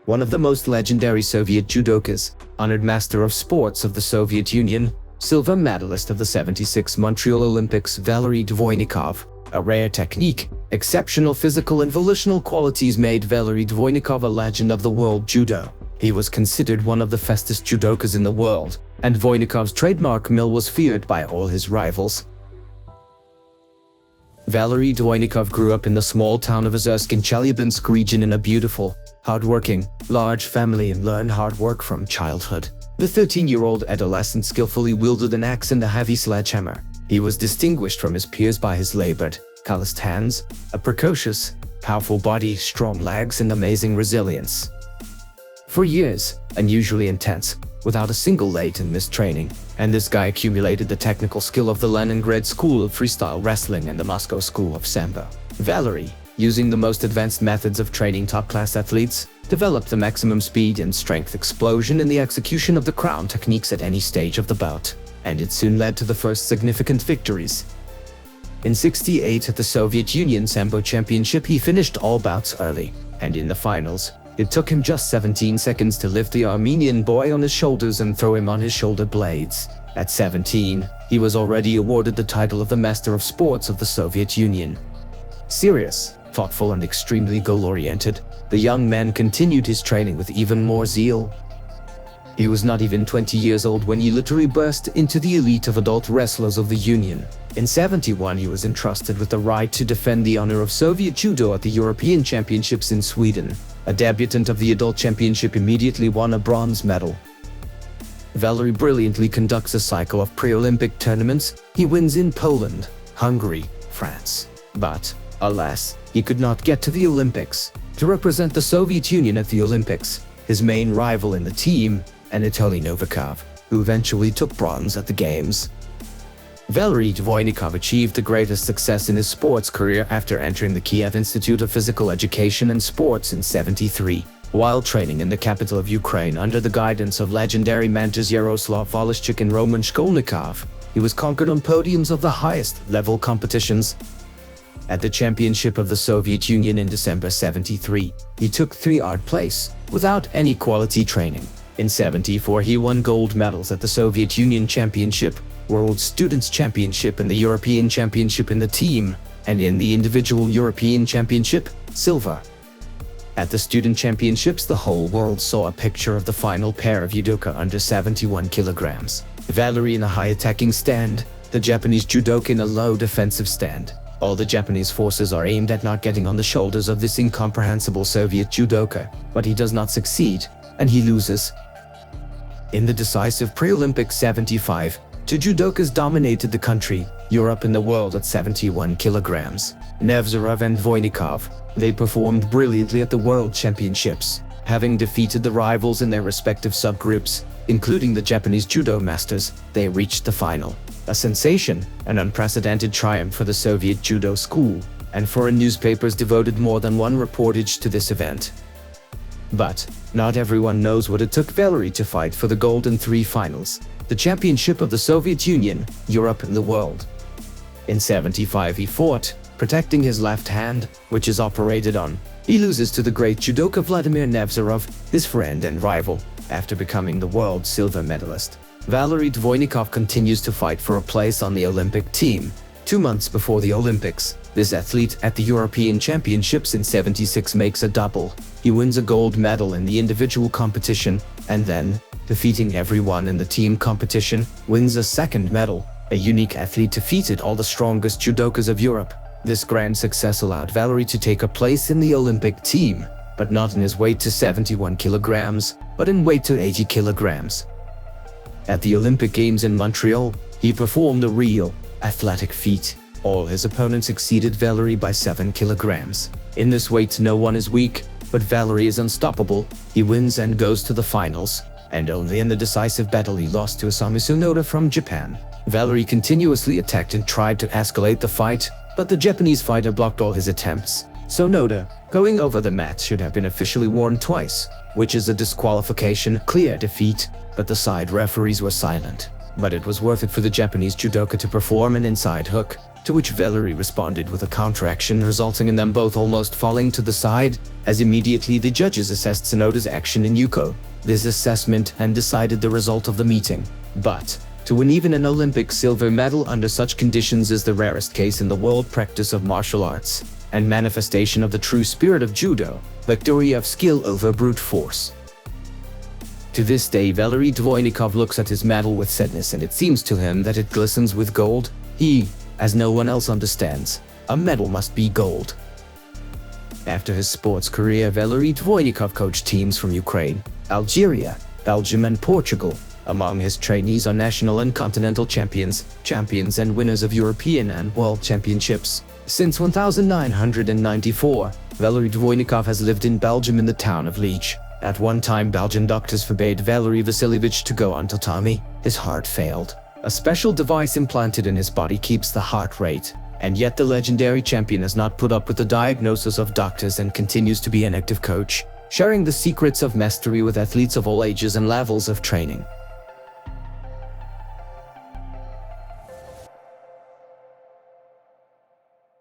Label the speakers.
Speaker 1: one of the most legendary Soviet judokas, honored master of sports of the Soviet Union, silver medalist of the '76 Montreal Olympics Valery Dvoinikov. A rare technique, exceptional physical and volitional qualities made Valery Dvoinikov a legend of the world judo. He was considered one of the fastest judokas in the world, and Dvoinikov's trademark mill was feared by all his rivals. Valery Dvoinikov grew up in the small town of Ozersk in Chelyabinsk region in a beautiful, hard-working, large family and learned hard work from childhood. The 13-year-old adolescent skillfully wielded an axe and a heavy sledgehammer. He was distinguished from his peers by his labored, calloused hands, a precocious, powerful body, strong legs, and amazing resilience. For years, unusually intense, without a single late and missed training, and this guy accumulated the technical skill of the Leningrad School of Freestyle Wrestling and the Moscow School of Sambo. Valery, using the most advanced methods of training top-class athletes, developed the maximum speed and strength explosion in the execution of the crown techniques at any stage of the bout, and it soon led to the first significant victories. In '68 at the Soviet Union Sambo Championship he finished all bouts early, and in the finals, it took him just 17 seconds to lift the Armenian boy on his shoulders and throw him on his shoulder blades. At 17, he was already awarded the title of the Master of Sports of the Soviet Union. Serious, thoughtful and extremely goal-oriented, the young man continued his training with even more zeal. He was not even 20 years old when he literally burst into the elite of adult wrestlers of the Union. In '71 he was entrusted with the right to defend the honor of Soviet judo at the European Championships in Sweden. A debutant of the adult championship immediately won a bronze medal. Valery brilliantly conducts a cycle of pre-Olympic tournaments. He wins in Poland, Hungary, France. But, alas, he could not get to the Olympics. To represent the Soviet Union at the Olympics, his main rival in the team, Anatoly Novikov, who eventually took bronze at the Games. Valery Dvoinikov achieved the greatest success in his sports career after entering the Kiev Institute of Physical Education and Sports in '73. While training in the capital of Ukraine under the guidance of legendary mentors Yaroslav Voloshyk and Roman Shkolnikov, he was conquered on podiums of the highest level competitions. At the Championship of the Soviet Union in December '73, he took third place, without any quality training. In '74 he won gold medals at the Soviet Union Championship, World Students' Championship and the European Championship in the team, and in the individual European Championship, silver. At the Student Championships the whole world saw a picture of the final pair of judoka under 71 kilograms. Valery in a high attacking stand, the Japanese judoka in a low defensive stand. All the Japanese forces are aimed at not getting on the shoulders of this incomprehensible Soviet judoka, but he does not succeed, and he loses. In the decisive pre-Olympics '75, two judokas dominated the country, Europe and the world at 71 kilograms. Nevzorov and Dvoinikov. They performed brilliantly at the World Championships, having defeated the rivals in their respective subgroups, including the Japanese judo masters. They reached the final. A sensation, an unprecedented triumph for the Soviet judo school, and foreign newspapers devoted more than one reportage to this event. But not everyone knows what it took Valery to fight for the gold in 3 finals. The championship of the Soviet Union, Europe and the world. In '75 he fought, protecting his left hand, which is operated on. He loses to the great judoka Vladimir Nevzorov, his friend and rival, after becoming the world silver medalist. Valery Dvoinikov continues to fight for a place on the Olympic team. 2 months before the Olympics, this athlete at the European Championships in '76 makes a double. He wins a gold medal in the individual competition, and then, defeating everyone in the team competition, wins a second medal. A unique athlete defeated all the strongest judokas of Europe. This grand success allowed Valery to take a place in the Olympic team, but not in his weight to 71 kilograms, but in weight to 80 kilograms. At the Olympic Games in Montreal, he performed a real, athletic feat. All his opponents exceeded Valery by 7 kilograms. In this weight no one is weak, but Valery is unstoppable. He wins and goes to the finals, and only in the decisive battle he lost to Osamu Sonoda from Japan. Valery continuously attacked and tried to escalate the fight, but the Japanese fighter blocked all his attempts. Sonoda, going over the mat, should have been officially warned twice, which is a disqualification, clear defeat, but the side referees were silent. but it was worth it for the Japanese judoka to perform an inside hook, to which Valery responded with a counteraction, resulting in them both almost falling to the side, as immediately the judges assessed Tsunoda's action in Yuko. This assessment and decided the result of the meeting. But to win even an Olympic silver medal under such conditions is the rarest case in the world practice of martial arts, and manifestation of the true spirit of judo, victory of skill over brute force. To this day, Valery Dvoinikov looks at his medal with sadness, and it seems to him that it glistens with gold. He, as no one else understands, a medal must be gold. After his sports career, Valery Dvoinikov coached teams from Ukraine, Algeria, Belgium and Portugal. Among his trainees are national and continental champions and winners of European and World Championships. Since 1994, Valery Dvoinikov has lived in Belgium in the town of Liège. At one time, Belgian doctors forbade Valery Vasilievich to go on tatami. His heart failed. A special device implanted in his body keeps the heart rate, and yet the legendary champion has not put up with the diagnosis of doctors and continues to be an active coach, sharing the secrets of mastery with athletes of all ages and levels of training.